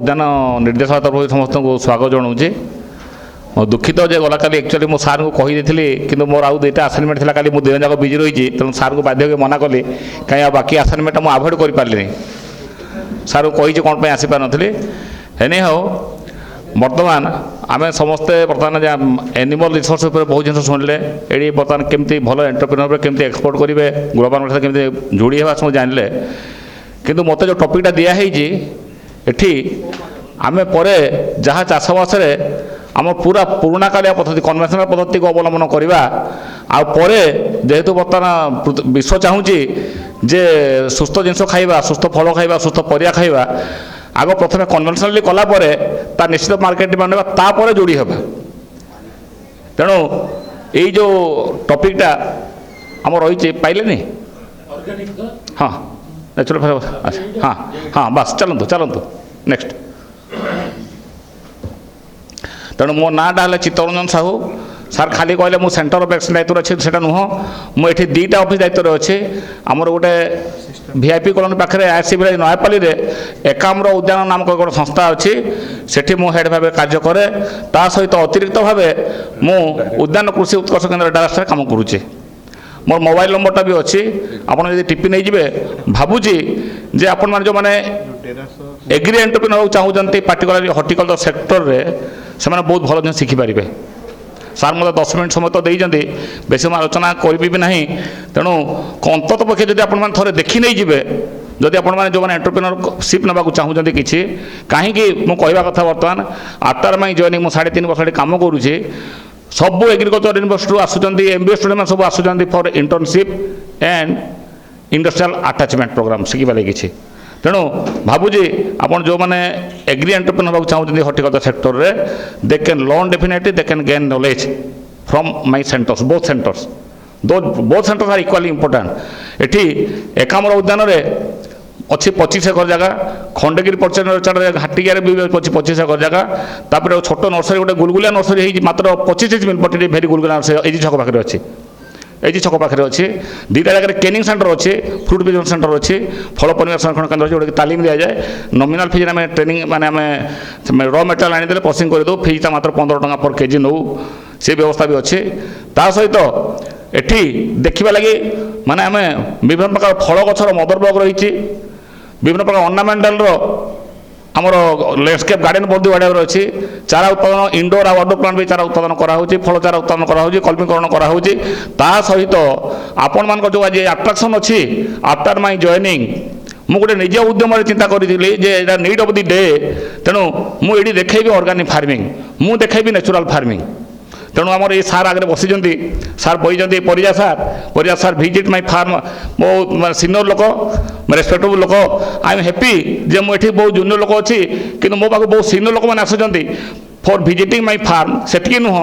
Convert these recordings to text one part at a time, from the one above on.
उद्यान निर्देशालय तरफ समस्त को स्वागत जनाऊे दुखित जे गला काली एक्चुअली मो सार को कहीदेली कि मोर आउ दुईटा आसाइनमेंट था काली दिन जाक बिजी रही तेणु सार को बाध्य मना कली कहीं बाकी आसाइनमेंट मुझे आभोड कर पारे सार को कही कौन आसी पार नी एनी हाउ बर्तमान आम समस्ते बर्तमान एनिमल रिसोर्स बहुत जिन शुणिले ये बर्तमान केमती भल एंटरप्रेन्योर केमती एक्सपोर्ट करेंगे ग्लोबल मार्केट केमती जोड़ी है सब जानले किंतु मत जो टॉपिकटा दिखाई एठी आमे परे जहाँ चाषबास आम पूरा पुराणा कालिया पद्धति कन्वेन्शनल पद्धति को अवलंबन करवा आ परे जेहेतु बर्तमान विश्व चाहूँगी जे सुस्थ जिनस खाइबा सुस्थ फल खाइबा सुस्थ परिया खाइबा आग प्रथम कन्वेन्शनली कलापर ता निश्चित मार्केट डिमांड तापर जोड़ी होगा तेणु यही जो टॉपिकटा आम रही पाइले हाँ नेचुरल हाँ हाँ बस चलतु चलतु नेक्स्ट तेणु मो नाटा है चित्तरंजन साहू सार खाली कहले मु सेंटर ऑफ एक्सलेंस दायित्व अच्छे से नुह मुझे दुईटा ऑफिस दायित्व अच्छे आमर गोटे वीआईपी कॉलोनी पाखे आईसी नयापाली एकाम्र उद्यान नामक गोटे संस्था अच्छी सेठी मु हेड भाव कार्य करे ता सहित अतिरिक्त भाव मु उद्यान कृषि उत्कर्ष केन्द्र डायरेक्टर काम करुचे मोर मोबाइल नंबरटा भी अच्छी आपड़ जब टिपी नहीं जाए भावुची जे आपण मैंने जो मैंने एग्री एंटरप्रेन्योर चाहूँगी पार्टिकुलर हॉर्टिकल्चर सेक्टर रे से बहुत भल जिन शिखिपारे सार मतलब 10 मिनट समय तो देते बेस आलोचना करी भी ना तेणु अंतत पक्षे जब आप थे देखी नहीं जाए जदि आप जो मैंने एंटरप्रेन्योरशिप ना चाहूँगी किसी कहीं मुझे कथा बर्तमान आफ्टर माई जॉइनिंग मुझे 3.5 वर्ष कम करुँचे सब एग्रीकल्चर यूनिवर्सिटी आसुँच एमबीए स्टूडेंट सब आसुँच for internship and industrial attachment programme शिखा लगी तेणु भावुची आपन जो मैंने एग्री एंटरप्रेन्योर होगा चाहते हॉर्टिकल्चर सेक्टर रे they can learn definitely they can gain knowledge from my centres both centres are equally important at Ekamra Udyan अच्छी 25 एकर जगह खंडगिरी पर्यटन हाटिया भी अच्छी 25 एकर जगह तापर छोट नर्सरी गोटे गुलगुलिया नर्सरी मात्र 25 minute but very Gulgulia nursery ये छक पाखे अच्छी ये छक पाखे अच्छे दुईटा जगह केनिंग सेंटर अच्छे फ्रूट बिजनेस सेंटर अच्छे फल पनीर संरक्षण केन्द्र अच्छे जोटा तालीम दि जाए नॉमिनल फीज आम ट्रेनिंग माने आम र मेटेरियल आनीदे प्रोसेसिंग करदे फीजटा मात्र 15 टंका पर केजी नौ से व्यवस्था भी अच्छे ता सहित एठी देखा लगी माने आम विभिन्न प्रकार फल गछर मदर ब्लॉक रही विभिन्न प्रकार अर्नामेंटाल आमर लैंडस्केप गार्डन बहुत गुड़ाक अच्छी चारा उत्पादन इंडोर और आउटडोर प्लांट भी चारा उत्पादन कराऊँगी फल चारा उत्पादन कराऊँगी कलमीकरण कराऊँगी ता सहित आपण मान जो आज अट्राक्शन अच्छी आफ्टर माई जॉइनिंग मु गोटे निज उद्यम चिंता करी नीड ऑफ द डे तेणु मुझे देखी ऑर्गेनिक फार्मिंग मु देखी नेचुरल फार्मिंग तेणु आमर ये सार आगे बसी सार बही परिजा सार भिजिट माई फार्म बहुत सीनियर लोक रेस्पेक्टेबल लोक आई एम हैप्पी जे मुझे बहुत जूनियर लोक अच्छी कि मो पाक बहुत सीनियर लोक मैंने आसुँच फॉर भिजिटिंग माई फार्म से नुह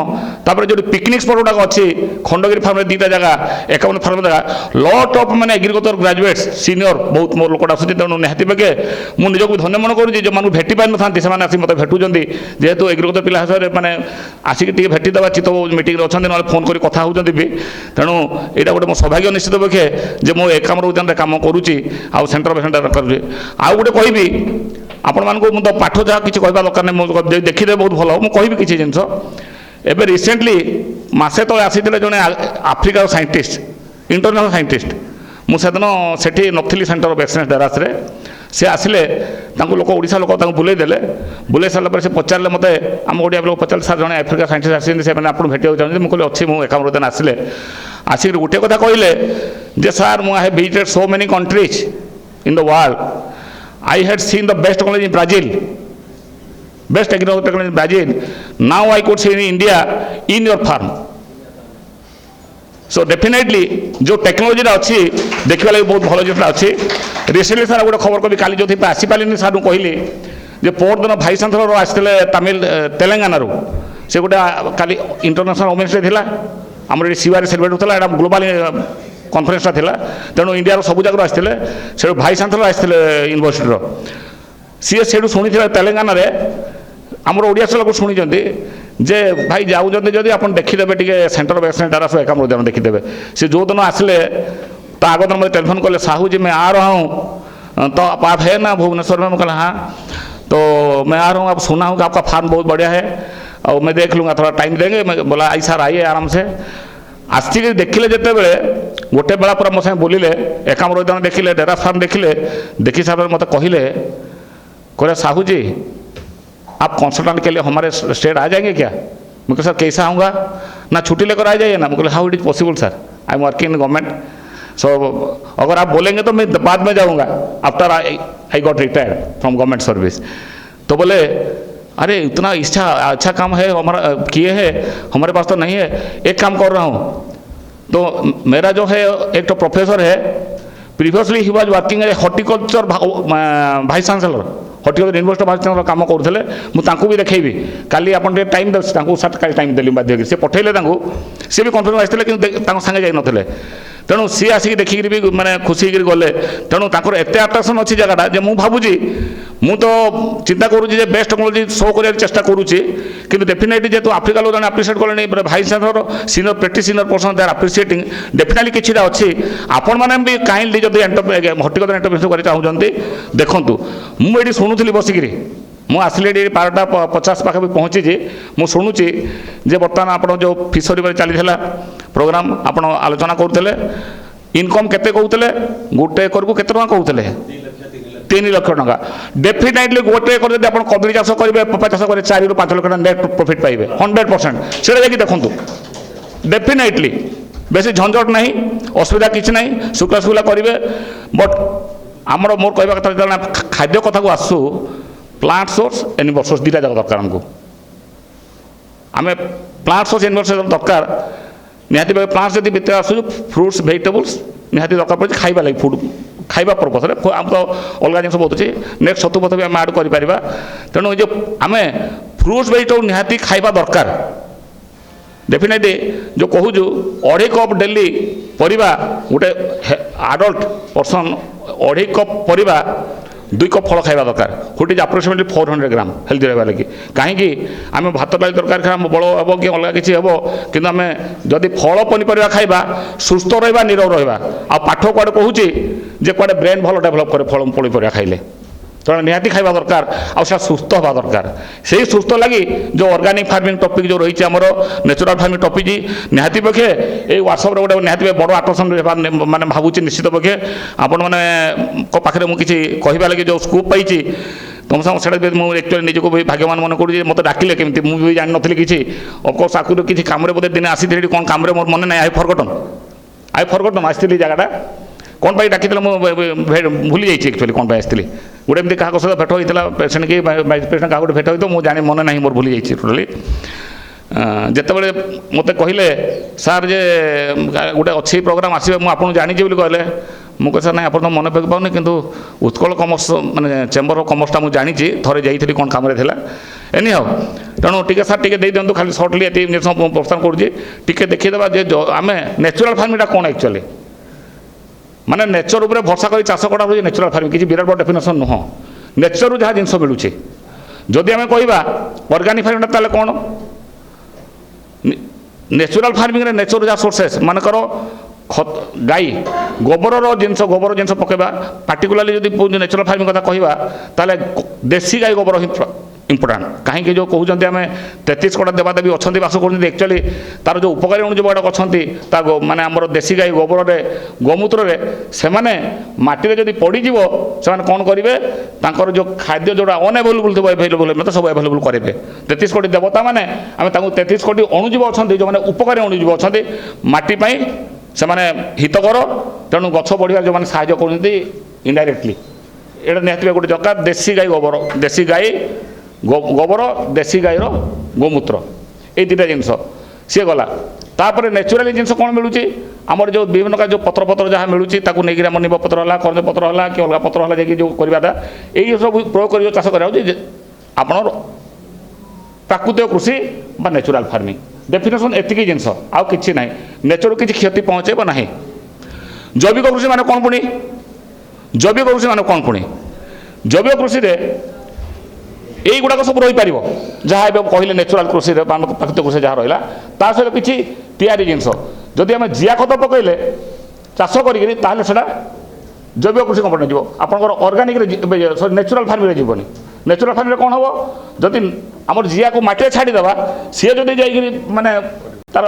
तापर जो पिकनिक स्पॉट गुड़ाक अच्छी खंडगिरी फार्म दुईटा जगह एकावन फार्म जगह लट ऑफ मैंने एग्रीकल्चर ग्रेजुएट्स सीनियर बहुत मोर लोक आसुँच तेणु निहाती पके मुझे निजक धन्य मन करुँच जो मैं भेटी पारि ना से आसी मत भेटुं जेहेतु एग्रीकल्चर पिला हिसाब से मैंने आसिक भेटीदेवा चित्त मीटिंग अच्छा ना फोन कर कथा होती भी तेणु यहाँ गोटे मो सौभाग्य निश्चित पक्षे जे मो एकाम्र उद्यान कम करुँची आउ सेंटर सेंटर करुँची आउ गोटे कहबी आपण मानक मुझे पाठ जहाँ किसी कहवा दरकार नहीं देखीदे बहुत भल मुझे कहि किसी जिनस एवं रिसेंटली मसे तो आसी जड़े आफ्रिकार साइंटिस्ट इंटरनेशनल साइंटिस्ट मुझे सेठी नथी सेंटर ऑफ एक्सलेंस डेरास रे से आसिले लोक ओडिशा लोक बुले देले बुले सारा से पचारे मत आम ओडिया लोक पचारे सर जड़े आफ्रिका साइंटिस्ट आसी से आप भेटा चाहिए मुझे अच्छी मुझे एकाम्र उद्यान आसिले आसिक गोटे कथा कहले जे सर मुझे have visited so many countries in the world I had seen the best technology in Brazil, best agricultural technology in Brazil. Now I could see in India in your farm. So definitely जो technology अच्छी देखा लगे बहुत भल जिन अच्छी recently sir गोटे खबर कभी काली जो आसी पारे सर कहली जे पोर दिन भाई चांसलर आसते तमिल तेलंगाना से गोटे काली इंटरनेशनल वुमेन्स डे थी आम शिवार सेलिब्रेट होता है ग्लोबाल कॉन्फ्रेंसटा थिला तेणु इंडिया सब जगह आसते से भाई चांसलर आसते यूनिवर्सिटी सी से शुणी तेलंगाना आमर ओडिया लोक शुणी जे भाई जाऊँ जदि आप देखीदे टे centre of excellence director of Ekamra उद्यान देखीदे सी जो दिन आसिले तो आग दिन मतलब टेलीफोन कले साहू जी मैं आ रहा हूँ तो आप है ना भुवनेश्वर में? मैं कहला हाँ तो मैं आ रहा हूँ, आप सुना हूँ कि आपका फार्म बहुत बढ़िया है और मैं देख लूँगा, थोड़ा टाइम देंगे। मैं बोला आई सर आइए आराम से। आसिक देखिले जिते बड़े गोटे बेला पूरा मो साथ बोलिले, एकाम रोदान देखिले, डेरा फार्म देखिले, देखी साहब मत कहले साहू जी आप कंसल्टेंट के लिए हमारे स्टेट आ जाएंगे क्या? मैं कहा सर कैसा आऊँगा? ना छुट्टी लेकर आ जाइए ना। मैं बोले how it is possible sir, I am working in government, so अगर आप बोलेंगे तो मैं बाद में जाऊँगा after I got retired from government service. तो बोले अरे इतना इच्छा अच्छा काम है हमारा किए है, हमारे पास तो नहीं है, एक काम कर रहा हूँ। तो मेरा जो है एक तो प्रोफेसर है, प्रीवियसली ही was working as horticulture vice chancellor, horticulture university vice chancellor काम करुले। मुझे भी देखी काली आप टाइम दे सात टाइम देली बाध्य सी पठेले, सी भी कन्फर्म आसते कि सागे जाइए, तेणु सी आसिक देखिक भी मैंने खुशी गले। तेणु तर एत आट्राक्शन अच्छी जगह जे मुझे भावुँ मु तो चिंता करुँचे बेस्ट टेक्नोलोजी शो कर चेष्टा करुँची, कि डेफिनेटली जेहतु आफ्रिका लोग आप्रिसीएट कले vice chancellor senior pretty senior person they are appreciating, definitely किसी अच्छी आपण मैंने भी काइंडली जब हॉर्टिकल्चर एंटरप्रेन्योरशिप कर चाहते देखूँ। मुझे शुणुली बसिकी मु आसिले 12:50 पाखे पहुँची, मु शुणुची जे बर्तमान आप जो फिशरी पर चली प्रोग्राम आप आलोचना करुले, इनकम केते कहते गोटे एकर को केते टका कहते 3 लाख टका। डेफिनेटली गोटे एकर जब आप कदली चाष करेंगे, पपा चाष करेंगे 4 ରୁ 5 लाख टका नेट प्रॉफिट पाइबे 100%। से देखिए देखूँ डेफिनेटली बेसी झंझट नहीं, असुविधा किसी ना, शुक्ला शुक्ला करेंगे। बट आमर मोर कहवा कथा खाद्य कथा को आसू, प्लांट सोर्स एनिमल सोर्स दुटा जाक दरकार आमको। आम प्लांट सोर्स एनिमल सोर्स दरकार निहाती भाव। प्लांट्स जब भितर आसू फ्रुट्स भेजिटेबल्स निहाती दरकार पड़े खाइबा लगे, फुड खाइबा पर्पस आम तो अलग जिन बहुत अच्छे, नेक्स्ट छतु पथ भी आम आड कर। तेणु जो आम फ्रुट्स भेजिटेबल निहाती खाइबा दरकार। डेफिनेटली जो कहूँ 2.5 कप डेली परिबा गोटे आडल्ट पर्सन 2.5 कप परिबा 2 कप फल खाइबा दरकार, हुट इज अप्रोक्सीमेटली 400 ग्राम हेल्दी रहा लगे। कहीं आम भात डाली दरकार खा बड़ हम कि अलग किसी हम, कि आम जदि फल पनीपरिया खाइबा सुस्थ रहा निरोग रहा। आ पाठ कुआड़े कहूँ जे कुआड़े ब्रेन भल डेभलप करे फल पनीपरिया खाइले, तेणु निहाती खाइबा दरकार आ सुस्थ हवा दरकार। से सुस्थ लगी जो ऑर्गेनिक फार्मिंग टॉपिक जो रही है नेचुरल फार्मिंग टॉपिक निहाती पक्षे ये व्हाट्सएप गोटे निहाती बड़ आकर्षण माने भावुँ निश्चित पक्षे आपण मैंने पाखे मुझे कहवा लगे जो स्कोप पाई तुम से मुझे एक्चुअली निजक भी भाग्यवान मन करूँ मत डाकिले केमती मुझे जान नी किसी अफकोर्स आखिर किसी कम बोधे दिन आसी कौन कम मोर मन ना आई फरगटन आसती जगटा कौन पाई डाकी भूली जाइए एक्चुअली कौन पाई आसती गोटे एमती क्या सहित भेट होता पेसेंट कि वाइस प्रेसिडेंट क्या भेट होता मुझे जाने मन ना मोर भूली जाइए टोटाली। जितेबाला मत कहले सार जे गोटे अच्छी प्रोग्राम आसवे मुझे जानी कहले मुझे सर ना आप मन पक पाऊनी कि उत्कल कमर्स माने चेम्बर ऑफ कमर्सटा मुझे जानी थोड़े जाइए कौन कम एनी हाउ। तेणु टी सर टी दे दिखाँ खाली सर्टली ये प्रस्थान करुँचे देखीदेवा जो आम नेचुरल फार्मिंग कौन एक्चुअली माने नेचर उपर भरसा कर चाष करा हूँ नेचुरल फार्मिंग किसी विराट बड़ डेफिनेशन नुह। नेचर जहाँ जिन मिलूँ जदि आम कहवा ऑर्गेनिक फार्मिंग ताले कौन नेचुरल फार्मिंग नेचर जहाँ सोर्सेस मानकर गाई गोबर जिनस पकेबा पार्टिकुलाली जब नेचुरल फार्मिंग कथा कहवा ताले देसी गाई गोबर ही इंपोर्टाट कहीं जो कहते आम 33 कड़ा देवादेवी अच्छा बास कर एक्चुअली तार जो उपकारी अणु जो अच्छा माने आमर देसी गाई गोबर गोमूत्र से माटी जब पड़ज से कौन करेंगे जो खाद्य जोड़ा अनएवेलेबल थो एवेलेबल मतलब सब एवेलेबल करेंगे 33 कोटी देवता मैंने आम 33 कोटी अणुजीव अच्छा जो मैंने उपकारी अणुजीव अच्छा माटीपाई से हितकर तेणु गछ बढ़िया जो मैंने साहय कर इनडायरेक्टली यहाँ निहत गोटे दरकार देसी गाई गोबर देसी गाई गोबर देसी गाईर गोमूत्र ये दुटा जिनस सी गला तापर नेचुराली जिनस कौन मिलूँ आमर जो विभिन्न प्रकार जो पत्र पत्र जहाँ मिलूँ ताकू नहीं आम निम्ब पत्र है कर्ज पत्र है कि अलग पत्र है जो करवाटा यही सब प्रयोग कर चाष करा आप प्राकृतिक कृषि बा नेचुराल फार्मिंग डेफिनेशन एतिकी जिनस आउ कि ना नेचर किसी क्षति पहुँचेब ना। जैविक कृषि मान कौन पुणी जैविक कृषि मान कौन पुणी जैविक कृषि यही गुड़ाक सब रही पार जहाँ कहले नेचुराल कृषि प्राकृतिक कृषि जहाँ रहा ता सहित किसी तैयारी जिनस जदि आम जिया खत पकईले चाष करा जैविक कृषि कंपोनेंट जीव आपंकर अर्गानिक नेचुराल फार्मिंग जीवनी ନ୍ୟାଚୁରାଲ୍ ଫାର୍ମିଂରେ କ'ଣ ହେବ ଯଦି ଆମର ଜିଆକୁ ମାଟିରେ ଛାଡ଼ିଦେବା ସିଏ ଯଦି ଯାଇକରି ମାନେ ତାର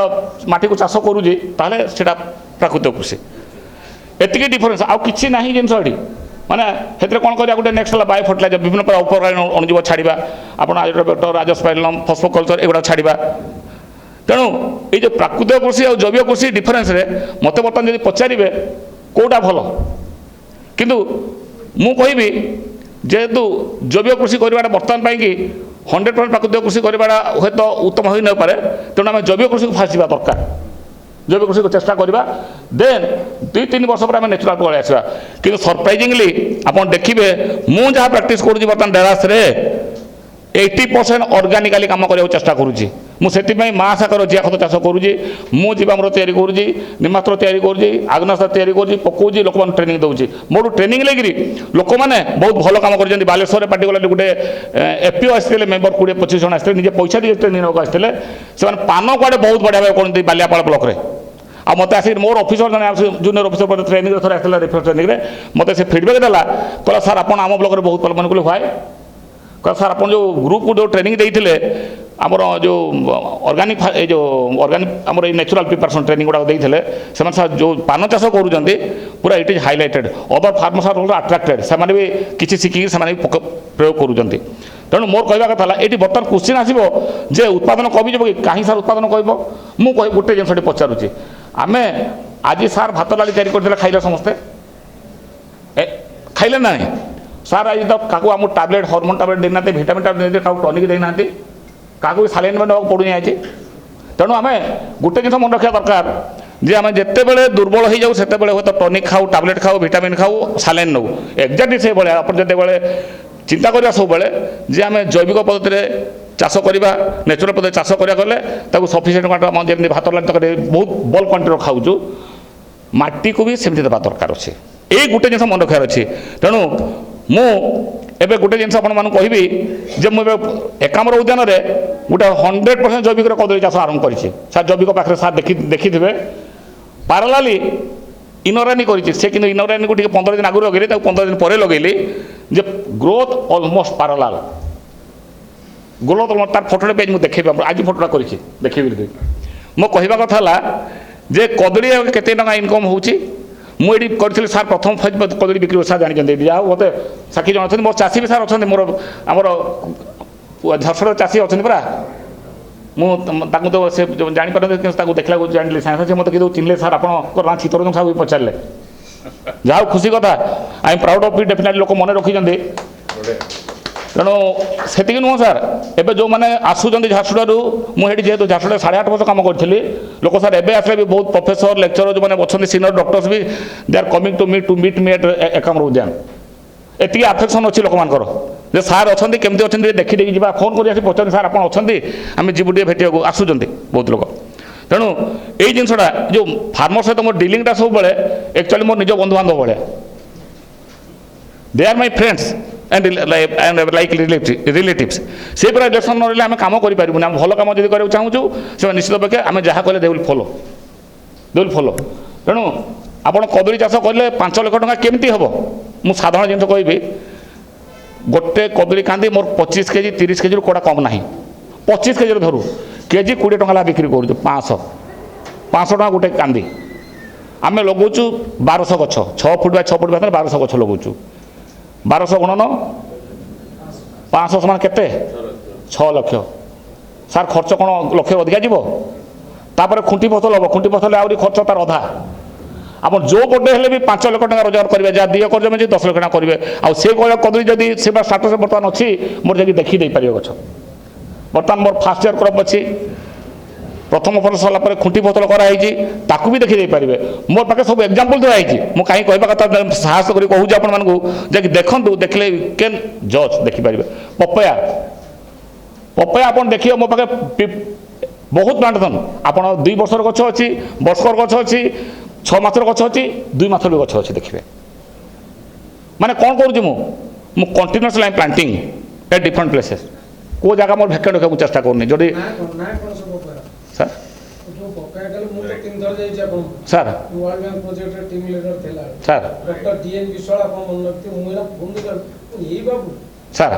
ମାଟିକୁ ଚାଷ କରୁଛି ତାହେଲେ ସେଇଟା ପ୍ରାକୃତିକ କୃଷି। ଏତିକି ଡିଫରେନ୍ସ, ଆଉ କିଛି ନାହିଁ ଜିନିଷ ଏଠି। ମାନେ ସେଥିରେ କ'ଣ କରିବା ଗୋଟେ ନେକ୍ସଟ ହେଲା ବାୟୋ ଫର୍ଟିଲାଇଜର, ବିଭିନ୍ନ ପ୍ରକାର ଉପକାରୀ ଅଣୁଜୀବ ଛାଡ଼ିବା, ଆପଣ ଆଜୋଟୋବାକ୍ଟର, ରାଜୋସ୍ପାଇରିଲମ୍, ଫସ୍ଫୋକଲଚର ଏଗୁଡ଼ା ଛାଡ଼ିବା। ତେଣୁ ଏଇ ଯେଉଁ ପ୍ରାକୃତିକ କୃଷି ଆଉ ଜୈବିକ କୃଷି ଡିଫରେନ୍ସରେ ମୋତେ ବର୍ତ୍ତମାନ ଯଦି ପଚାରିବେ କେଉଁଟା ଭଲ, କିନ୍ତୁ ମୁଁ କହିବି ଯେହେତୁ ଜୈବିକ କୃଷି କରିବାଟା ବର୍ତ୍ତମାନ ପାଇଁକି 100% ପ୍ରାକୃତିକ କୃଷି କରିବାଟା ହୁଏତ ଉତ୍ତମ ହୋଇନପାରେ, ତେଣୁ ଆମେ ଜୈବିକ କୃଷିକୁ ଫାଷ୍ଟ ଯିବା ଦରକାର। ଜୈବିକ କୃଷିକୁ ଚେଷ୍ଟା କରିବା, ଦେନ୍ 2-3 ବର୍ଷ ପରେ ଆମେ ନ୍ୟାଚୁରାଲ୍ ପଳେଇ ଆସିବା। କିନ୍ତୁ ସରପ୍ରାଇଜିଂଲି ଆପଣ ଦେଖିବେ ମୁଁ ଯାହା ପ୍ରାକ୍ଟିସ୍ କରୁଛି ବର୍ତ୍ତମାନ ଡେରାସରେ 80% ଅର୍ଗାନିକାଲି କାମ କରିବାକୁ ଚେଷ୍ଟା କରୁଛି। ମୁଁ ସେଥିପାଇଁ ମା ଶାଖର ଜିଆ ଖତ ଚାଷ କରୁଛି, ମୁଁ ଜୀବାମୃତ ତିଆରି କରୁଛି, ନିମାସ୍ତ୍ର ତିଆରି କରୁଛି, ଆଗ୍ନାସ୍ତ୍ର ତିଆରି କରୁଛି, ପକାଉଛି, ଲୋକମାନଙ୍କୁ ଟ୍ରେନିଂ ଦେଉଛି। ମୋଠୁ ଟ୍ରେନିଂ ନେଇକିରି ଲୋକମାନେ ବହୁତ ଭଲ କାମ କରିଛନ୍ତି। ବାଲେଶ୍ୱରରେ ପାର୍ଟିକୁଲାରଲି ଗୋଟେ ଏଫ୍ପିଓ ଆସିଥିଲେ, ମେମ୍ବର 20-25 ଜଣ ଆସିଥିଲେ, ନିଜେ ପଇସା ଦେଇକି ଟ୍ରେନିଂ ନେବାକୁ ଆସିଥିଲେ। ସେମାନେ ପାନ କୁଆଡ଼େ ବହୁତ ବଢ଼ିଆ ଭାବେ କରନ୍ତି ବାଲିଆପାଳ ବ୍ଲକରେ। ଆଉ ମୋତେ ଆସିକି ମୋର ଅଫିସର ଜଣେ ଜୁନିୟର ଅଫିସର ମୋତେ ଟ୍ରେନିଂରେ ଥରେ ଆସିଥିଲା, ରେଫରେନ୍ସ ଟ୍ରେନିଂରେ ମୋତେ ସେ ଫିଡ଼ବ୍ୟାକ୍ ଦେଲା, କହିଲା ସାର୍ ଆପଣ ଆମ ବ୍ଲକରେ ବହୁତ ଭଲ ମାନେ କହିଲେ ହ୍ୱାଏ, କହିଲା ସାର୍ ଆପଣ ଯେଉଁ ଗ୍ରୁପକୁ ଯେଉଁ ଟ୍ରେନିଂ ଦେଇଥିଲେ ଆମର ଯେଉଁ ଅର୍ଗାନିକ୍ ଏ ଯେଉଁ ଅର୍ଗାନିକ୍ ଆମର ଏଇ ନ୍ୟାଚୁରାଲ୍ ପ୍ରିପାରେସନ୍ ଟ୍ରେନିଂ ଗୁଡ଼ାକ ଦେଇଥିଲେ, ସେମାନେ ସାର୍ ଯେଉଁ ପାନ ଚାଷ କରୁଛନ୍ତି ପୁରା it is highlighted, other farmers are also attracted, ସେମାନେ ବି କିଛି ଶିଖିକି ସେମାନେ ବି ପ୍ରୟୋଗ କରୁଛନ୍ତି। ତେଣୁ ମୋର କହିବା କଥା ହେଲା ଏଇଠି ବର୍ତ୍ତମାନ କ୍ୱେଶ୍ଚିନ୍ ଆସିବ ଯେ ଉତ୍ପାଦନ କମିଯିବ କି? କାହିଁ ସାର୍ ଉତ୍ପାଦନ କହିବ? ମୁଁ ଗୋଟେ ଜିନିଷଟି ପଚାରୁଛି, ଆମେ ଆଜି ସାର୍ ଭାତ ଡାଲି ତିଆରି କରିଥିଲେ, ଖାଇଲେ ସମସ୍ତେ? ଖାଇଲେ ନାହିଁ ସାର୍? ଆଜି ତ କାହାକୁ ଆମକୁ ଟାବଲେଟ୍ ହର୍ମୋନ୍ ଟାବଲେଟ୍ ଦେଇନାହାନ୍ତି, ଭିଟାମିନ୍ ଟାବଲେଟ୍ ଦେଇନାହାନ୍ତି, କାହାକୁ ଟନିକ୍ ଦେଇନାହାନ୍ତି, କାହାକୁ ବି ସାଲାଇନ୍ ନେବାକୁ ପଡ଼ୁନି ଆଜି। ତେଣୁ ଆମେ ଗୋଟେ ଜିନିଷ ମନେ ରଖିବା ଦରକାର ଯେ ଆମେ ଯେତେବେଳେ ଦୁର୍ବଳ ହେଇଯାଉ ସେତେବେଳେ ହୁଏତ ଟନିକ୍ ଖାଉ, ଟାବଲେଟ୍ ଖାଉ, ଭିଟାମିନ୍ ଖାଉ, ସାଲାଇନ୍ ନେଉ। ଏକ୍ଜାକ୍ଟଲି ସେଇଭଳିଆ ଆପଣ ଯେତେବେଳେ ଚିନ୍ତା କରିବା ସବୁବେଳେ ଯେ ଆମେ ଜୈବିକ ପଦ୍ଧତିରେ ଚାଷ କରିବା, ନ୍ୟାଚୁରାଲ୍ ପଦ୍ଧତିରେ ଚାଷ କରିବା ଗଲେ ତାକୁ ସଫିସିଏଣ୍ଟ ଆମେ ଯେମିତି ଭାତ ଡାଲି ତରକାରୀ ବହୁତ ବଲ୍ କ୍ୱାଣ୍ଟିଟିର ଖାଉଛୁ, ମାଟିକୁ ବି ସେମିତି ଦେବା ଦରକାର ଅଛି। ଏଇ ଗୋଟେ ଜିନିଷ ମନେ ରଖିବାର ଅଛି। ତେଣୁ ମୁଁ ଏବେ ଗୋଟେ ଜିନିଷ ଆପଣମାନଙ୍କୁ କହିବି ଯେ ମୁଁ ଏବେ ଏକାମ୍ର ଉଦ୍ୟାନରେ ଗୋଟେ 100% ଜୈବିକର କଦଳୀ ଚାଷ ଆରମ୍ଭ କରିଛି। ସାର୍ ଜୈବିକ ପାଖରେ ସାର୍ ଦେଖିଥିବେ ପାରାଲାଲି ଇନୋରାନି କରିଛି। ସେ କିନ୍ତୁ ଇନୋରାନିକୁ ଟିକେ 15 ଦିନ ଆଗରୁ ଲଗେଇଲି, ତାକୁ 15 ଦିନ ପରେ ଲଗେଇଲି ଯେ ଗ୍ରୋଥ୍ ଅଲମୋଷ୍ଟ ପାରାଲାଲ ଗ୍ରୋଥ୍। ତାର ଫଟୋଟା ପେଜ୍ ମୁଁ ଦେଖେଇବି, ଆଜି ଫଟୋଟା କରିଛି ଦେଖେଇବି। ମୋ କହିବା କଥା ହେଲା ଯେ କଦଳୀ କେତେ ଟଙ୍କା ଇନକମ୍ ହେଉଛି ମୁଁ ଏଠି କରିଥିଲି ସାର୍। ପ୍ରଥମ ଫେଜ୍ କଦଳୀ ବିକ୍ରି ସାର୍ ଜାଣିଛନ୍ତି, ଯାହା ହଉ ମୋତେ ସାକ୍ଷୀ ଜଣ ଅଛନ୍ତି, ମୋର ଚାଷୀ ବି ସାର୍ ଅଛନ୍ତି, ମୋର ଆମର ଝାରସୁଗୁଡ଼ା ଚାଷୀ ଅଛନ୍ତି ପରା। ମୁଁ ତାଙ୍କୁ ତ ସେ ଜାଣିପାରନ୍ତି କିନ୍ତୁ ତାକୁ ଦେଖିଲାକୁ ଜାଣିଲି ସାଙ୍ଗେ ସାଙ୍ଗେ ମୋତେ କିନ୍ତୁ ଚିହ୍ନିଲେ, ସାର୍ ଆପଣଙ୍କର ନାଁ ଚିତ୍ତରଞ୍ଜନ ସାହୁ ପଚାରିଲେ। ଯାହା ହଉ ଖୁସି କଥା, I am proud of it. Definitely ଲୋକ ମନେ ରଖିଛନ୍ତି। ତେଣୁ ସେତିକି ନୁହଁ ସାର୍, ଏବେ ଯେଉଁମାନେ ଆସୁଛନ୍ତି ଝାରସୁଗୁଡ଼ାରୁ, ମୁଁ ଏଠି ଯେହେତୁ ଝାରସୁଗୁଡ଼ା 8.5 ବର୍ଷ କାମ କରିଥିଲି, ଲୋକ ସାର୍ ଏବେ ଆସିଲେ ବି ବହୁତ ପ୍ରଫେସର ଲେକ୍ଚର ଯେଉଁମାନେ ଅଛନ୍ତି ସିନିୟର ଡକ୍ଟର୍ସ ବି they are coming to meet me at Ekamra Udyan. ଏତିକି ଆଫେକ୍ସନ୍ ଅଛି ଲୋକମାନଙ୍କର ଯେ ସାର୍ ଅଛନ୍ତି, କେମିତି ଅଛନ୍ତି ଦେଖି ଦେଇକି ଯିବା, ଫୋନ୍ କରି ଆସି ପଚାରନ୍ତି ସାର୍ ଆପଣ ଅଛନ୍ତି, ଆମେ ଯିବୁ ଟିକେ ଭେଟିବାକୁ, ଆସୁଛନ୍ତି ବହୁତ ଲୋକ। ତେଣୁ ଏଇ ଜିନିଷଟା ଯେଉଁ ଫାର୍ମର ସହିତ ମୋର ଡିଲିଂଟା ସବୁବେଳେ ଆକ୍ଚୁଆଲି ମୋର ନିଜ ବନ୍ଧୁବାନ୍ଧବ ଭଳିଆ। They are my friends and like relatives। ସେ ପୁରା ରିଲେସନ୍ ନରହିଲେ ଆମେ କାମ କରିପାରିବୁନି। ଆମେ ଭଲ କାମ ଯଦି କରିବାକୁ ଚାହୁଁଛୁ ସେମାନେ ନିଶ୍ଚିତ ପକ୍ଷେ ଆମେ ଯାହା କହିଲେ ଦେ ୱିଲ୍ ଫଲୋ। ତେଣୁ ଆପଣ କଦଳୀ ଚାଷ କଲେ 5 ଲକ୍ଷ ଟଙ୍କା କେମିତି ହେବ? ମୁଁ ସାଧାରଣ ଜିନିଷ କହିବି, ଗୋଟେ କଦଳୀ କାନ୍ଦି ମୋର 25 କେଜି 30 କେଜିରୁ କୋଉଟା କମ୍ ନାହିଁ। 25 କେଜିର ଧରୁ କେଜି 20 ଟଙ୍କା ଲେଖା ବିକ୍ରି କରୁଛୁ, 500 ଟଙ୍କା ଗୋଟେ କାନ୍ଦି। ଆମେ ଲଗାଉଛୁ 1200 ଗଛ, 6 ଫୁଟ ବାଇ 6 ଫୁଟ ଭିତରେ 1200 ଗଛ ଲଗାଉଛୁ। 1200 ଗୁଣନ 500 ସମାନ କେତେ? 6 ଲକ୍ଷ। ସାର୍ ଖର୍ଚ୍ଚ କ'ଣ ଲକ୍ଷ ଅଧିକା ଯିବ? ତାପରେ ଖୁଣ୍ଟି ଫସଲ ହେବ, ଖୁଣ୍ଟି ଫସଲ ଆହୁରି ଖର୍ଚ୍ଚ ତାର ଅଧା। ଆପଣ ଯେଉଁ ପଟେ ହେଲେ ବି 5 ଲକ୍ଷ ଟଙ୍କା ରୋଜଗାର କରିବେ, ଯାହା 2 ଏକର ଜମି 10 ଲକ୍ଷ ଟଙ୍କା କରିବେ। ଆଉ ସେ କଦଳୀ ଯଦି ସେ ଷ୍ଟାଟସ୍ ବର୍ତ୍ତମାନ ଅଛି, ମୋର ଯାଇକି ଦେଖି ଦେଇପାରିବେ ଗଛ। ବର୍ତ୍ତମାନ ମୋର ଫାର୍ଷ୍ଟ ଇୟର କ୍ରପ୍ ଅଛି, ପ୍ରଥମ ଫସଲ ସରିଲା ପରେ ଖୁଣ୍ଟି ଫସଲ କରାହେଇଛି, ତାକୁ ବି ଦେଖି ଦେଇପାରିବେ। ମୋ ପାଖରେ ସବୁ ଏକ୍ଜାମ୍ପଲ୍ ଦିଆହେଇଛି। ମୁଁ କାହିଁ କହିବା କଥା ସାହସ କରି କହୁଛି ଆପଣମାନଙ୍କୁ, ଯାଇକି ଦେଖନ୍ତୁ, ଦେଖିଲେ କେନ୍ ଜଜ୍ ଦେଖିପାରିବେ। ପପୟା ଆପଣ ଦେଖିବେ ମୋ ପାଖେ ବହୁତ ପ୍ଲାଣ୍ଟେସନ୍। ଆପଣ 2 ବର୍ଷର ଗଛ ଅଛି, ବର୍ଷକର ଗଛ ଅଛି, 6 ମାସର ଗଛ ଅଛି, 2 ମାସର ବି ଗଛ ଅଛି। ଦେଖିବେ ମାନେ କ'ଣ କରୁଛି ମୁଁ continuously I am planting at different places. କେଉଁ ଜାଗା ମୋର ଭେକେଣ୍ଟ ରଖିବାକୁ ମୁଁ ଚେଷ୍ଟା କରୁନି। ଯଦି sir sir sir sir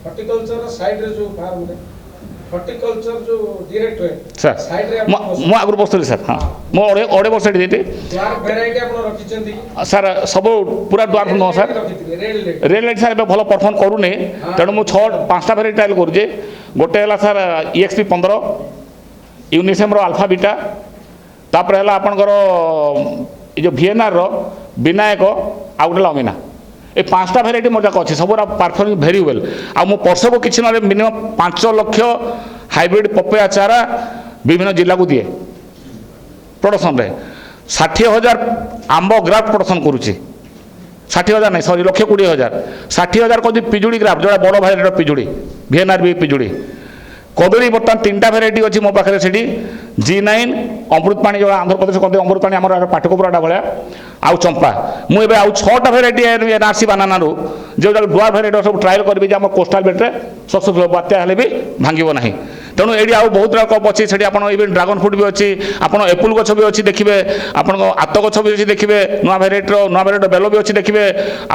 horticulture side रे जो फार्म रे हॉर्टिकल्चर जो डायरेक्टरेट ସାର୍ साइड रे ମୁଁ ଆଗରୁ ବସୁଥିଲି ସାର୍ ହଁ ମୁଁ ଅଢ଼େଇ ବର୍ଷ ଏଠି ଦେଇଥିଲି द्वार वैरायटी आपण रखिचंती ସାର୍ ସବୁ ପୁରା ଡୁଆର ନୁହଁ ସାର୍ ରେଡ୍ ଲାଇଟ୍ ସାର୍ ଏବେ ଭଲ ପରଫର୍ମ କରୁନି ତେଣୁ ମୁଁ 5ଟା ଭେରାଇଟି ଟ୍ରାଏଲ୍ କରୁଛି ଗୋଟେ ହେଲା ସାର୍ EXP 15 ୟୁନିସେମ୍ର ଆଲଫା ବିଟା ତାପରେ ହେଲା ଆପଣଙ୍କର ଏ ଯେଉଁ VNRର ବିନାୟକ ଆଉ ଗୋଟେ ଲମିନା ଏ 5ଟା ଭେରାଇଟି ମୋର ଯାକ ଅଛି ସବୁରା ପରଫର୍ମିଂ ଭେରି ୱେଲ୍ ଆଉ ମୁଁ ବର୍ଷକୁ କିଛି ନହେଲେ ମିନିମମ୍ 5 ଲକ୍ଷ ହାଇବ୍ରିଡ୍ ପପେୟା ଚାରା ବିଭିନ୍ନ ଜିଲ୍ଲାକୁ ଦିଏ ପ୍ରଡକ୍ସନରେ 60,000 ଆମ୍ବ ଗ୍ରାଫ୍ଟ ପ୍ରଡକ୍ସନ୍ କରୁଛି 60,000 ନାହିଁ ସରି 1,20,000 60,000 କହୁଛି ପିଜୁଳି ଗ୍ରାଫ୍ଟ ଯେଉଁଟା ବଡ଼ ଭେରାଇଟିର ପିଜୁଳି VNR ବି ପିଜୁଳି କଦଳୀ ବର୍ତ୍ତମାନ 3ଟା ଭେରାଇଟି ଅଛି ମୋ ପାଖରେ ସେଠି G9 ଅମୃତପାଣି ଯେଉଁ ଆନ୍ଧ୍ରପ୍ରଦେଶ କହନ୍ତି ଅମୃତପାଣି ଆମର ପାଟକପୁରାଟା ଭଳିଆ ଆଉ ଚମ୍ପା ମୁଁ ଏବେ ଆଉ 6ଟା ଭେରାଇଟି NRC ବାନାନାରୁ ଯେଉଁଟା ଡୁଆ ଭେରାଇଟି ସବୁ ଟ୍ରାଏଲ୍ କରିବି ଯେ ଆମ କୋଷ୍ଟାଲ ବେଲ୍ଟରେ ସକ୍ସେସଫୁଲ୍ ବାତ୍ୟା ହେଲେ ବି ଭାଙ୍ଗିବ ନାହିଁ ତେଣୁ ଏଇଠି ଆଉ ବହୁତ ରକମ ଅଛି ସେଠି ଆପଣ ଇଭେନ୍ ଡ୍ରାଗନ୍ ଫ୍ରୁଟ୍ ବି ଅଛି ଆପଣ ଏପୁଲ୍ ଗଛ ବି ଅଛି ଦେଖିବେ ଆପଣଙ୍କ ଆତ ଗଛ ବି ଅଛି ଦେଖିବେ ନୂଆ ଭେରାଇଟିର ବେଲ ବି ଅଛି ଦେଖିବେ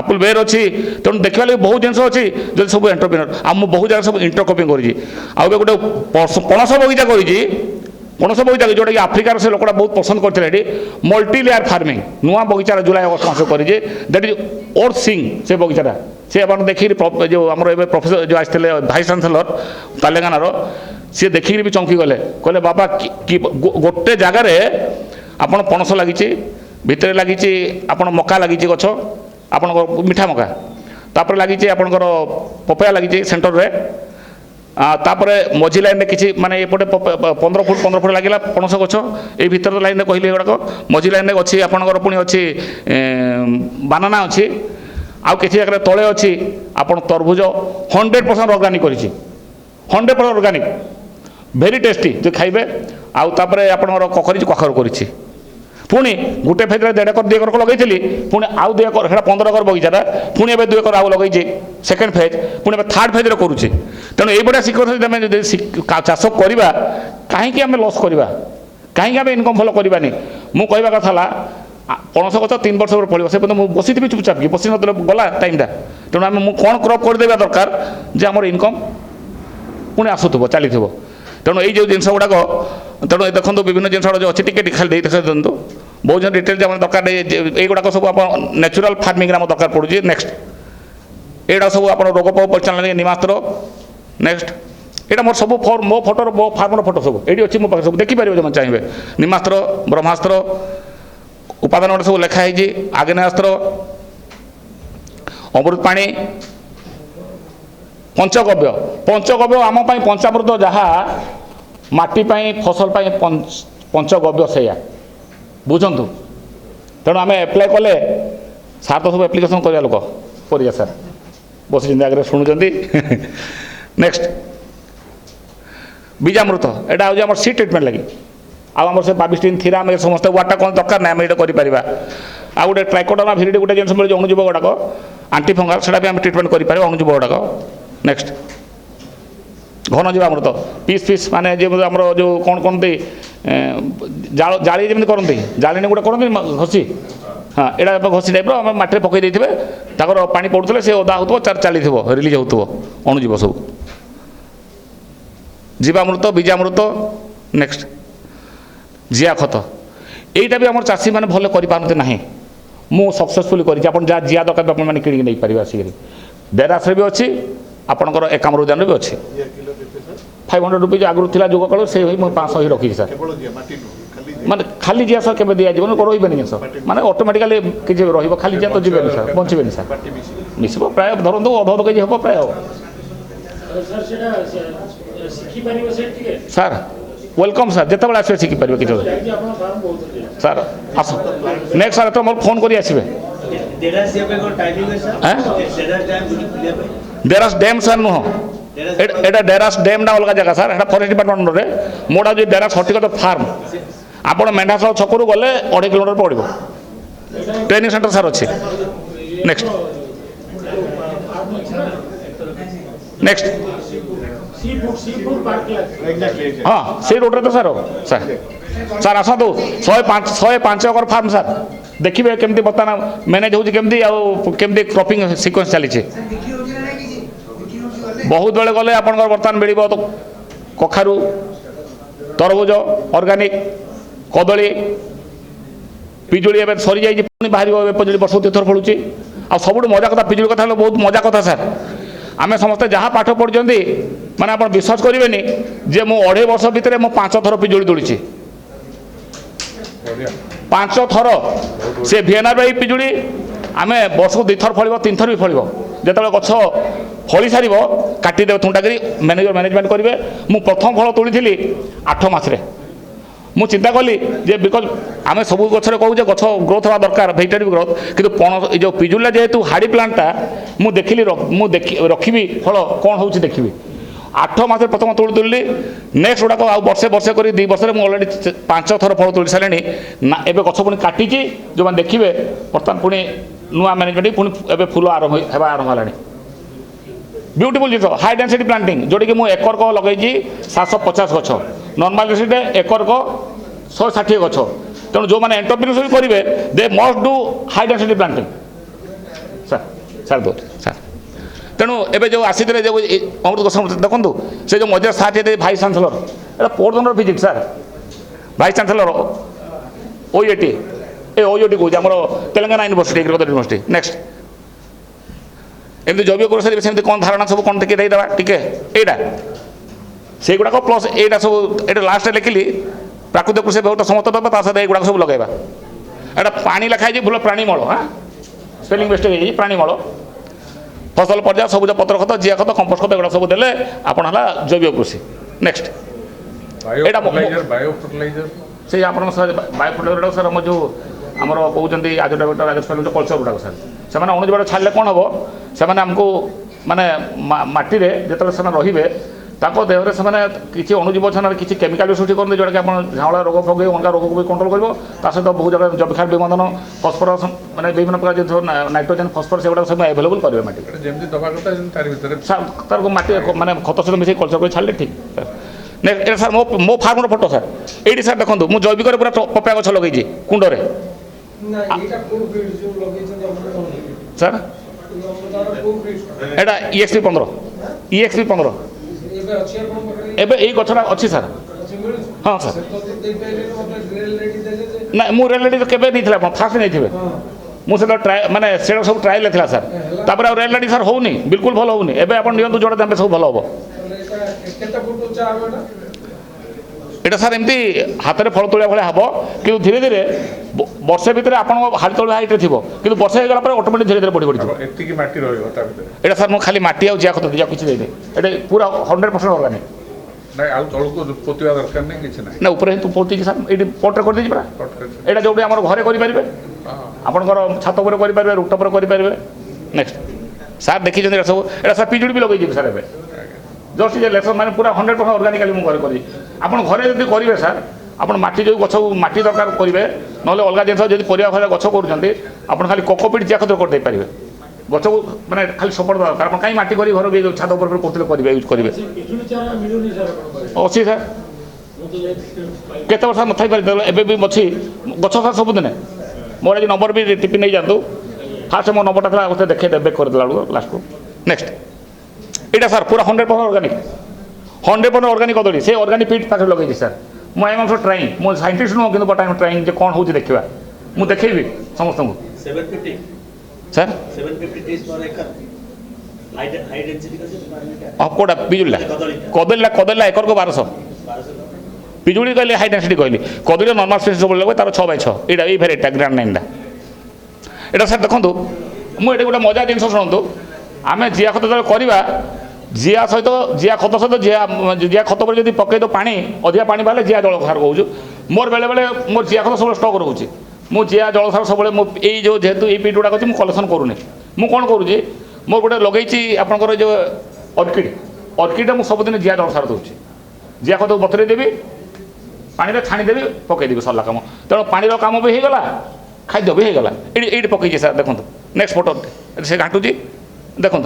ଆପୁଲ୍ ବେର୍ ଅଛି ତେଣୁ ଦେଖିବା ଲାଗି ବହୁତ ଜିନିଷ ଅଛି ଯଦି ସବୁ ଏଣ୍ଟରପ୍ରିନର ଆଉ ମୁଁ ବହୁତ ଜାଗାରେ ସବୁ ଇଣ୍ଟରକ୍ରପିଂ କରିଛି ଆଉ ଏବେ ଗୋଟେ ପଣସ ବଗିଚା କରିଛି ପଣସ ବଗିଚା ଯେଉଁଟାକି ଆଫ୍ରିକାର ସେ ଲୋକଟା ବହୁତ ପସନ୍ଦ କରିଥିଲେ ଏଠି ମଲ୍ଟି ଲେୟାର ଫାର୍ମିଂ ନୂଆ ବଗିଚାରେ ଜୁଲାଇ ଅଗଷ୍ଟ ମାସ କରିଛି ଦ୍ୟାଟ୍ ଇଜ୍ ଓଟ୍ ସିଂ ସେ ବଗିଚାଟା ସେ ଆପଣ ଦେଖିକି ଯେଉଁ ଆମର ଏବେ ପ୍ରଫେସର ଯେଉଁ ଆସିଥିଲେ ଭାଇସ୍ ଚାନ୍ସେଲର ତେଲେଙ୍ଗାନାର ସିଏ ଦେଖିକି ବି ଚମକି ଗଲେ କହିଲେ ବାବା କି ଗୋଟେ ଜାଗାରେ ଆପଣ ପଣସ ଲାଗିଛି ଭିତରେ ଲାଗିଛି ଆପଣ ମକା ଲାଗିଛି ଗଛ ଆପଣଙ୍କ ମିଠା ମକା ତାପରେ ଲାଗିଛି ଆପଣଙ୍କର ପପେୟା ଲାଗିଛି ସେଣ୍ଟରରେ ତାପରେ ମଝି ଲାଇନରେ କିଛି ମାନେ ଏପଟେ 15 ଫୁଟ ଲାଗିଲା ପଣସ ଗଛ ଏଇ ଭିତର ଲାଇନରେ କହିଲେ ଏଗୁଡ଼ାକ ମଝି ଲାଇନରେ ଅଛି ଆପଣଙ୍କର ପୁଣି ଅଛି ବାନାନା ଅଛି ଆଉ କିଛି ଜାଗାରେ ତଳେ ଅଛି ଆପଣ ତରଭୁଜ 100% ଅର୍ଗାନିକ୍ କରିଛି 100% ଅର୍ଗାନିକ୍ ଭେରି ଟେଷ୍ଟି ଯେ ଖାଇବେ ଆଉ ତାପରେ ଆପଣଙ୍କର କଖାରୁ କରିଛି ପୁଣି ଗୋଟେ ଫେଜ୍ରେ 1.5 ଏକର 2 ଏକର ଲଗେଇଥିଲି ପୁଣି ଆଉ 2 ଏକର ସେଇଟା 15 ଏକର ବଗିଚାଟା ପୁଣି ଏବେ 2 ଏକର ଆଉ ଲଗେଇଛି ସେକେଣ୍ଡ ଫେଜ୍ ପୁଣି ଏବେ ଥାର୍ଡ଼ ଫେଜ୍ରେ କରୁଛି ତେଣୁ ଏଇଭଳିଆ ଶିକ୍ଷା ଯଦି ଆମେ ଯଦି ଚାଷ କରିବା କାହିଁକି ଆମେ ଲସ୍ କରିବା କାହିଁକି ଆମେ ଇନକମ୍ ଭଲ କରିବାନି ମୁଁ କହିବା କଥା ହେଲା ପଣସ ଗଛ 3 ବର୍ଷ ପରେ ଫଳିବ ସେ ପର୍ଯ୍ୟନ୍ତ ମୁଁ ବସିଥିବି ଚୁପଚାପ ବସି ନଥିଲେ ଗଲା ଟାଇମ୍ଟା ତେଣୁ ଆମେ ମୁଁ କ'ଣ କ୍ରପ୍ କରିଦେବା ଦରକାର ଯେ ଆମର ଇନକମ୍ ପୁଣି ଆସୁଥିବ ଚାଲିଥିବ ତେଣୁ ଏଇ ଯେଉଁ ଜିନିଷ ଗୁଡ଼ାକ ତେଣୁ ଦେଖନ୍ତୁ ବିଭିନ୍ନ ଜିନିଷ ଗୁଡ଼ା ଅଛି ଟିକେ ଖାଲି ଦେଇ ଦିଅନ୍ତୁ ବହୁତ ଜିନିଷ ଡିଟେଲ୍ ଆମର ଦରକାର এইগুড়াক ସବୁ ଆପଣ ନ୍ୟାଚୁରାଲ୍ ଫାର୍ମିଂରେ ଆମର ଦରକାର ପଡ଼ୁଛି ନେକ୍ସଟ এইটা ସବୁ ଆପଣ ରୋଗ ପରିଚାଳନା ନିମାସ୍ତ୍ର ନେକ୍ସଟ এটা ମୋର ସବୁ ମୋ ଫଟୋର ମୋ ଫାର୍ମର ଫଟୋ ସବୁ ଏଇଠି ଅଛି ମୋ ପାଖରେ ସବୁ ଦେଖିପାରିବେ ଯେଉଁମାନେ ଚାହିଁବେ ନିମାସ୍ତ୍ର ବ୍ରହ୍ମାସ୍ତ୍ର ଉପାଦାନ ଗୁଡ଼ା ସବୁ ଲେଖା ହେଇଛି ଆଗ୍ନେୟାସ୍ତ୍ର ଅମୃତପାଣି ପଞ୍ଚଗବ୍ୟ ଆମ ପାଇଁ ପଞ୍ଚାମୃତ ଯାହା ମାଟି ପାଇଁ ଫସଲ ପାଇଁ ପଞ୍ଚଗବ୍ୟ ସେଇଆ ବୁଝନ୍ତୁ ତେଣୁ ଆମେ ଆପ୍ଲାଏ କଲେ ସାର୍ ତ ସବୁ ଆପ୍ଲିକେସନ୍ କରିବା ଲୋକ କରିବା ସାର୍ ବସିଛନ୍ତି ଆଗରେ ଶୁଣୁଛନ୍ତି ନେକ୍ସଟ ବୀଜାମୃତ ଏଇଟା ହେଉଛି ଆମର ସିଡ୍ ଟ୍ରିଟମେଣ୍ଟ ଲାଗି ଆଉ ଆମର ସେ ବାବିଷ୍ଟିନ୍ ଥିରାମ୍ ଏ ସମସ୍ତ ୱାର୍ଡ଼ଟା କ'ଣ ଦରକାର ନାହିଁ ଆମେ ଏଇଟା କରିପାରିବା ଆଉ ଗୋଟେ ଟ୍ରାଇକୋଡର୍ମା ଭିରିଡି ଗୋଟେ ଜିନିଷ ମିଳୁଛି ଅଣୁଜୀବ ଗୁଡ଼ାକ ଆଣ୍ଟିଫଙ୍ଗଲ ସେଇଟା ବି ଆମେ ଟ୍ରିଟମେଣ୍ଟ କରିପାରିବା ଅଣୁଜୀବ ଗୁଡ଼ାକ ନେକ୍ସଟ ଘନ ଜୀବାମୃତ ପିସ୍ ମାନେ ଯେମିତି ଆମର ଯେଉଁ କ'ଣ କହନ୍ତି ଜାଳି ଯେମିତି କରନ୍ତି ଜାଳିଣୀ ଗୋଟେ କରନ୍ତି ଘଷି ହଁ ଏଇଟା ଘଷି ଟାଇପ୍ର ଆମେ ମାଟିରେ ପକାଇ ଦେଇଥିବେ ତାଙ୍କର ପାଣି ପଡ଼ୁଥିଲେ ସେ ଓଦା ହେଉଥିବ ଚାଲିଥିବ ରିଲିଜ୍ ହେଉଥିବ ଅଣୁଜୀବ ସବୁ ଜୀବାମୃତ ବୀଜାମୃତ ନେକ୍ସଟ ଜିଆ ଖତ এইটা ବି ଆମର ଚାଷୀମାନେ ଭଲ କରିପାରନ୍ତି ନାହିଁ ମୁଁ ସକ୍ସେସଫୁଲି କରିଛି ଆପଣ ଯାହା ଜିଆ ଦରକାର ଆପଣମାନେ କିଣିକି ନେଇପାରିବେ ଆସିକରି ଡେରାସରେ ବି ଅଛି ଆପଣଙ୍କର ଏକାମ୍ର ଉଦ୍ୟାନରେ ବି ଅଛି 500 रुपीज आगु था जोग कल से मुझे 500 ही रखी सर माने खाली जिया सर केवे दिया जीवन रोबे जिन माने ऑटोमेटिकली किसी रही खाली जिया तो जीवे सर बचे सर मिसब प्राय धरतु अध केजी हम प्राय सर वेलकम सर जिते बड़े आसवे शिखिपारे कि सर आस नेक्स्ट सर तो मोर फोन कर आसवे डेरास डैम सर नुह एटा डेरास डैम ना अलग जगह सर एटा फॉरेस्ट डिपार्टमेंट रे मोटा जो डेरास हर्टिकल्चर फार्म आपण मेंढाशाल छकरू गले 2.5 किलोमीटर पड़ो ट्रेनिंग सेंटर सर अच्छे नेक्स्ट नेक्स्ट हाँ से रोड रे तो सर सर सर आसतु 105 एकर फार्म सर देखिए केमती बर्तमान मैनेज होमती क्रॉपिंग सिक्वेंस चली बहुत बेले गले आपंकर बर्तमान मिल कखारू तरबुज ऑर्गेनिक कदली पिजुड़ी एवं सरी जाइए पुणी बाहर पिजुड़ी वर्ष तीर्थर फलुची आ सब मजा कथा पिजुड़ी कथा बहुत मजा कथा सर आम समस्ते जहाँ पाठ पढ़ुं माने आप विश्वास करेंगे जे मु 2.5 वर्ष भितर मु 5 थर पिजुड़ी तोड़ी 5 थर से VNR बाई पिजुड़ी आम वर्ष को 2 थर फल 3 थर भी फल जो गछ फली सार काटिदेव थुंटाकरी मैनेजमेंट करेंगे मु प्रथम फल तोड़ी 8 मासरे मु चिंता कली जे बिकज आम सब गचर कहूँ गछ ग्रोथ हवा दरकार भेजिटेटिव ग्रोथ कि पणस जो पिजुला जेहेतु हाड़ी प्लांटा मुझे रखी फल कौन हो देखी 8 मास प्रथम तोड़ी तुल्ली नेक्स्ट गुड़ाक आ वर्षे कर 2 वर्ष में अलरेडी 5 थर फल तोड़ी सारे ना एवं गछ पुणी काटी जो मैंने देखिए बर्तमान पुणी नुआ मैनेजमेंट पुणी एवं फुल आरंभ है ब्यूटीफुल जिस हाई डेंसिटी प्लांटिंग जोटी कि मुझे एकर को लगे 750 गछ नॉर्मल डेंसिटी एकर को 160 गछ तेणु जो मैंने एंटरप्रेन्योरशिप करेंगे they must do high density planting sir sir दो सर तेणु एवं जो आसी जो अमृत गछ देखो से जो मजा साथ भाइस चांसलर एटा partner visit sir vice chancellor OIT OIT कौन आम Telangana university agriculture university next एमती जैविक कृषि सेमती कौन धारणा सब कौन टिके देवा टिके एटा से गुड़ाक प्लस एटा सब ये लास्ट लिखिली प्राकृतिक कृषि बहुत समस्त देवा सहित युवाक सब लगेगा एटा पानी लिखाई भूल प्राणीमल हाँ स्पेलिंग मिस्टेक है प्राणीमल फसल पर्याय सब पत्र खत जिया खत कंपोस्ट खत एगुड़ा सब देले आपन हला जैविक कृषि नेक्स्ट से आप बायोफर्टिलाइजर सर आम जो आमर कहते आजोडाक्टर राजस्थान कल्चर गुड़ाक सर से 19 छाड़े कौन हम से आमको माने माटी जो से रे देहरे से किसी अणुजीव छान किसी केमिकाल सृष्टि करते जोटा कि आप झाँला रोग फग अनका रोग को भी कंट्रोल कर सहित बहुत जगह जैविक सार विबंधन फस्फरस मैंने विभिन्न प्रकार जो नाइट्रोजेन फस्फरस एगुड़ा सब एभेलेबल करेंगे माटी तार माटी माने खत सहित मिसे कल्चर कर छाड़े ठीक नेक्स्ट सर मो फार्मर फोटो सर ये सर देखो मुझे जैविक पूरा पपाया गछ लगे कुंडे सर एटा EXP 15 एबे यही गछटा अच्छी सर हाँ सर ना मु रेल तो केबे नहीं थिला फास्ट नहीं थे मुझे ट्राए माने सेटा सब ट्रायल थिला सर तापर आ रेल सर होउनी बिल्कुल भल होउनी एबे आपण नियंतु जोड़ा देबे सब भल होबो एटा सर एमती हाथ में फल तोड़ा भाया हम कि धीरे धीरे वर्षे भितर आप हाथ तोड़ा हाइट थी कि वर्षे होगा ऑटोमेटिक धीरे धीरे बढ़ी बढ़ी एटा सर मुझे खाली माटी आ जिया खत दिया कुछ देनी एटा पूरा 100% ऑर्गेनिक ना ऊपर पोती सर ये पट्रे कर दीजिए पूरा जो आम घरे करेंगे आपंकर छात पर करेंगे रूट पर करेंगे नेक्स्ट सर देखी सब एटा सर पिजुड़ी भी लगे सर ए जस्ट ये लेसन मैंने पूरा 100% ऑर्गेनिकली मुझे घर कर घरे जब करेंगे सर आप माटी जो गछ माटी दरकार करेंगे ना अलग जिन जब परिया फल गछ कर खाली कोकोपीट जिया खत करदे पारे गछ को मैंने खाली सपोर्ट दरकार आप कहीं माटी कर घर भी छात ऊपर करेंगे यूज करेंगे अच्छी सर केत वर्ष न थी एवं भी अच्छी गछ सर सबुदिन मोर आज नंबर भी टिपी नहीं जातु फास्ट मो नंबरटा था देखे बेक करदेला लास्ट को नेक्स्ट এটা सर पूरा 100% ऑर्गेनिक 100% ऑर्गेनिक कदली से ऑर्गेनिक पीट पाखे लगे सर मुझे एम ट्राइंग मुझे साइंटिस्ट नुह कि बट आई एम ट्राइंग जो कौन हो देखा मुझे देखेबी समस्त सर कौटा पिजुला कदली एकर को 1200 पिजुड़ी कहली हाई डेंसिटी कहली कदली नॉर्मल स्पेस सब लगे तार 6x6 यहाँ ये भेराइटा ग्रांड 9 यहाँ सर देखो मुझे गोटे मजा जिन शुणु आम जिया खत जो करवा जिया सहित जिया खत सहित जिया खत पर जब पकईद पा अधिका पा बाहर जिया जल सार कहूँ मोर बेले बेले मोर जिया खत सब स्टक रोचे मु जिया जल सार सब ये जो जेहेतु ये पीट गुड़ाक अच्छी कलेक्शन करूनी मुझे कौन करुँची मोर गोटे लगे आपंकर जो अर्किड मुझे सबुदिन जिया जल सार दूसरी जिया खत बतरे देवी पानी छाणीदेवी पकईदेवी सरला कम तेणु पानी कम भी होगला खाद्य भी होगला ये पकई सर देखो नेक्स्ट फोटो से घाटुची देखो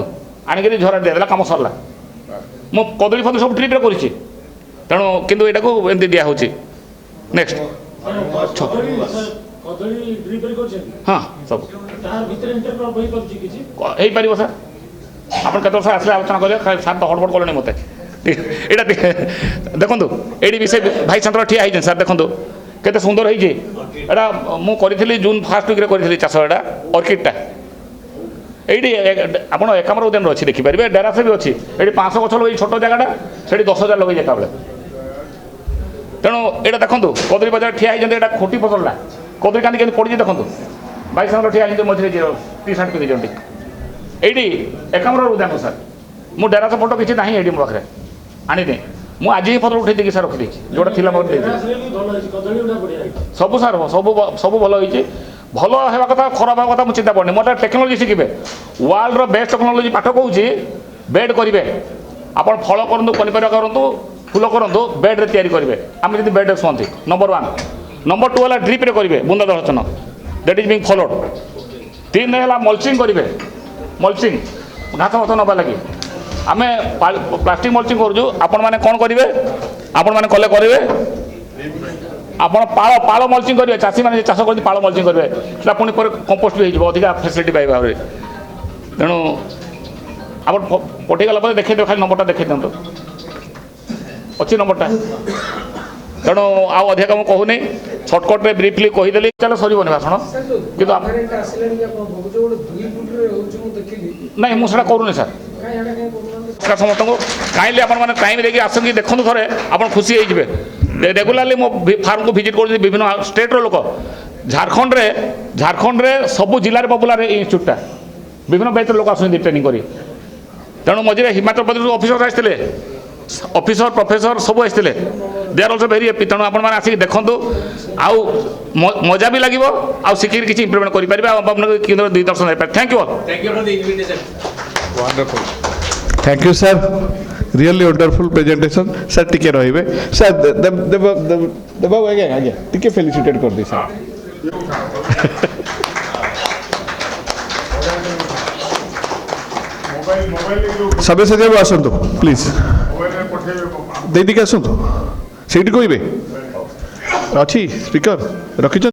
आणिक झरा देदेला कम सरला मु कदली फदली सब ट्रिप्रे करी तेणु कितु यहाँ को एमती दिया नेक्स्ट हाँ सब हो पार सर ଆପଣ କେତେ ବର୍ଷ ଆସିଲେ ଆଲୋଚନା କରିବେ ସାର୍ ତ ହଡ଼ବଡ଼ କଲେଣି ମୋତେ ଏଇଟା ଦେଖନ୍ତୁ ଏଇଠି ବି ସେ ଭାଇ ସେଣ୍ଟର ଠିଆ ହେଇଛନ୍ତି ସାର୍ ଦେଖନ୍ତୁ କେତେ ସୁନ୍ଦର ହେଇଛି ଏଇଟା ମୁଁ କରିଥିଲି ଜୁନ୍ 1st ୱିକ୍ରେ କରିଥିଲି ଚାଷ ଏଇଟା ଅର୍କିଡ଼ଟା এইটি আপনার একাম্র উদ্যান অছি দেখিপারে ডেরাসে বি অছি এটি 500 গছ লগাই ছোট জায়গাটা সেটি 10,000 লগাই একাবেলে তেণু এটা দেখুন কদলী বাজার ঠিয়া হয়েছেন এটা খোটি ফসলটা কদলী কান্দি কেমন পড়ছে দেখুন বাইশ সামনে ঠিয়া হয়েছে মধ্যে টি শার্ট পিঁধিছেন এইটি একাম্র উদ্যান স্যার মু ডেরাস ফটো কিছু না এইটি মো পাখে আনিনি ମୁଁ ଆଜି ହିଁ ଫଟୋ ଉଠେଇ ଦେଇକି ସାର୍ ରଖିଦେଇଛି ଯେଉଁଟା ଥିଲା ମୋର ଦେଇଛି ସବୁ ସାର୍ ସବୁ ଭଲ ହେଇଛି ଭଲ ହେବା କଥା ଖରାପ ହେବା କଥା ମୁଁ ଚିନ୍ତା କରୁନି ମୋର ଟେକ୍ନୋଲୋଜି ଶିଖିବେ ୱାର୍ଲଡର ବେଷ୍ଟ ଟେକ୍ନୋଲୋଜି ପାଠ କହୁଛି ବେଡ୍ କରିବେ ଆପଣ ଫଳ କରନ୍ତୁ ପନିପରିବା କରନ୍ତୁ ଫୁଲ କରନ୍ତୁ ବେଡ୍ରେ ତିଆରି କରିବେ ଆମେ ଯଦି ବେଡ୍ରେ ଶୁଅନ୍ତି ନମ୍ବର 1 ନମ୍ବର 2 ହେଲା ଡ୍ରିପ୍ରେ କରିବେ ବୁନ୍ଦା ଜଳସେଚନ ଦ୍ୟାଟ୍ ଇଜ୍ ବିଙ୍ଗ ଫଲୋଡ୍ 3 ହେଲା ମଲ୍ଚିଂ କରିବେ ମଲ୍ଚିଂ ଘାସ ଫାସ ନେବା ଲାଗି ଆମେ ପ୍ଲାଷ୍ଟିକ ମଲ୍ଚିଂ କରୁଛୁ ଆପଣମାନେ କ'ଣ କରିବେ ଆପଣମାନେ କଲେ କରିବେ ଆପଣ ପାଳ ମଲ୍ଚିଂ କରିବେ ଚାଷୀମାନେ ଚାଷ କରନ୍ତି ପାଳ ମଲ୍ଚିଂ କରିବେ ସେଟା ପୁଣି ପରେ କମ୍ପୋଷ୍ଟ ବି ହେଇଯିବ ଅଧିକା ଫ୍ୟାସିଲିଟି ପାଇବେ ଆହୁରି ତେଣୁ ଆପଣ ପଠେଇଗଲା ପରେ ଦେଖେଇ ଦେବେ ଖାଲି ନମ୍ବରଟା ଦେଖେଇ ଦିଅନ୍ତୁ ଅଛି ନମ୍ବରଟା ତେଣୁ ଆଉ ଅଧିକା ମୁଁ କହୁନି ସର୍ଟକଟ୍ରେ ବ୍ରିଫଲି କହିଦେଲି ଚାଲେ ସରିବନି ଭାଷଣ କିନ୍ତୁ ନାଇଁ ମୁଁ ସେଟା କରୁନି ସାର୍ ସେଟା ସମସ୍ତଙ୍କୁ କାଇଁଲି ଆପଣମାନେ ଟାଇମ୍ ଦେଇକି ଆସନ୍ତି ଦେଖନ୍ତୁ ଥରେ ଆପଣ ଖୁସି ହେଇଯିବେ ରେଗୁଲାରଲି ମୋ ଫାର୍ମକୁ ଭିଜିଟ୍ କରୁଛନ୍ତି ବିଭିନ୍ନ ଷ୍ଟେଟ୍ର ଲୋକ ଝାଡ଼ଖଣ୍ଡରେ ସବୁ ଜିଲ୍ଲାରେ ପପୁଲାର ଏଇ ଇନଷ୍ଟିଚ୍ୟୁଟ୍ଟା ବିଭିନ୍ନ ବ୍ୟାଚ୍ର ଲୋକ ଆସୁଛନ୍ତି ଟ୍ରେନିଂ କରି ତେଣୁ ମଝିରେ ହିମାଚଳ ପ୍ରଦେଶରୁ ଅଫିସର ଆସିଥିଲେ ଅଫିସର ପ୍ରଫେସର ସବୁ ଆସିଥିଲେ ଦେ ଆର୍ ଅଲସୋ ଭେରି ହାପି ତେଣୁ ଆପଣମାନେ ଆସିକି ଦେଖନ୍ତୁ ଆଉ ମଜା ବି ଲାଗିବ ଆଉ ଶିଖିକି କିଛି ଇମ୍ପ୍ରୁଭମେଣ୍ଟ କରିପାରିବେ ଆଉ ଆପଣଙ୍କୁ କେନ୍ଦ୍ର ଦିଗଦର୍ଶନ ହେଇପାରିବେ thank you all Wonderful. Thank you, sir. Really wonderful presentation. Sir, टिके रहिबे. Sir, देबा आगे टिके फेलिसिटेट कर दी सर. सबे से जब आसंतो प्लीज. दे दी के आसंतो. सेठी कहबे. अछि स्पीकर रखिछ